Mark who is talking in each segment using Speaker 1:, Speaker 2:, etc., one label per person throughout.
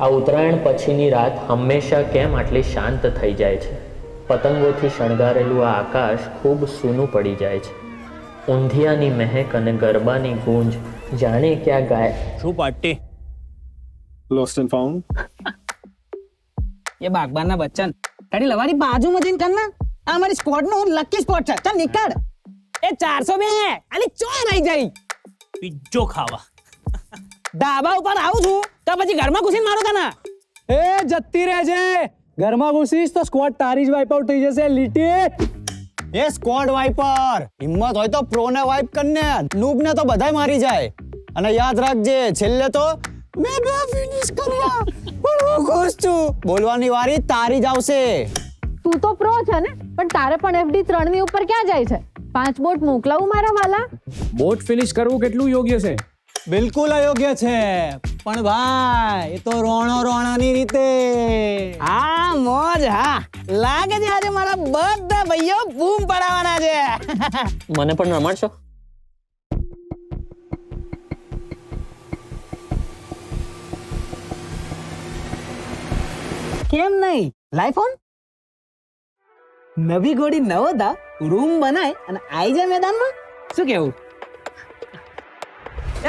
Speaker 1: આ ઉત્તરાયણ પછીની રાત હંમેશા કેમ આટલી શાંત થઈ જાય છે? પતંગોથી શણગારેલું આ આકાશ ખૂબ સૂનું પડી જાય છે. ઊંધિયાની મહેક અને ગરબાની ગૂંજ જાણે ક્યાં ગાય.
Speaker 2: શું પાર્ટી?
Speaker 3: Lost and found.
Speaker 4: ये बागबान ना बच्चन तारी लवारी बाजू में जइन करना आ हमारी स्क्वाड नो लकी स्पॉट है चल निकल ए 400 में है अली ચોય રહી જાય
Speaker 2: પિઝ્ઝો ખાવા
Speaker 4: ધાબા ઉપર આવું છું તો પછી ઘરમાં ઘૂસીને મારો કાના
Speaker 5: એ જત્તી રહેજે ઘરમાં ઘૂસીશ તો સ્ક્વોડ તારી જ વાઇપ આઉટ થઈ જશે લીટી.
Speaker 6: એ સ્ક્વોડ વાઇપર હિંમત હોય તો પ્રો ને વાઇપ કરને નૂબ ને તો બધાય મારી જાય અને યાદ રાખજે છેલ્લે તો મેં બે ફિનિશ કર્યા પણ હું ખુશ છું બોલવાની વારી તારી જ આવશે.
Speaker 7: તું તો પ્રો છે ને પણ તારે પણ FD 3 ની ઉપર ક્યાં જાય છે? 5 બોટ મોકલાવું મારા વાલા?
Speaker 5: બોટ ફિનિશ કરવું કેટલું યોગ્ય છે?
Speaker 6: બિલકુલ અયોગ્ય છે પણ ભાઈ એ તો રોણોની રીતે.
Speaker 4: હા મોજ હા લાગે છે આજે મારા બધા ભાઈઓ બૂમ પડાવવાના છે.
Speaker 1: મને પણ રમાડશો?
Speaker 4: કેમ નહીં લાઈફ ઓન નવી ગોળી નવો દા રૂમ બનાય અને આઈ જાય મેદાનમાં. શું કેવું?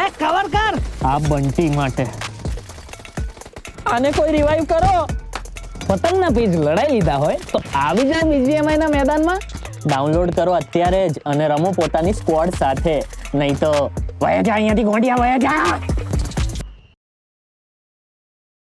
Speaker 4: એ કવર કર
Speaker 1: આ બંટી માટે.
Speaker 4: આને કોઈ રિવાઈવ કરો. પતંગના પેજ લડાઈ લીધા હોય તો આવી જાય BGMI ના મેદાનમાં.
Speaker 1: ડાઉનલોડ કરો અત્યારે જ અને રમો પોતાની સ્ક્વોડ સાથે. નહીં તો વયા જા અહીંયાથી, ગોંડિયા વયા જા.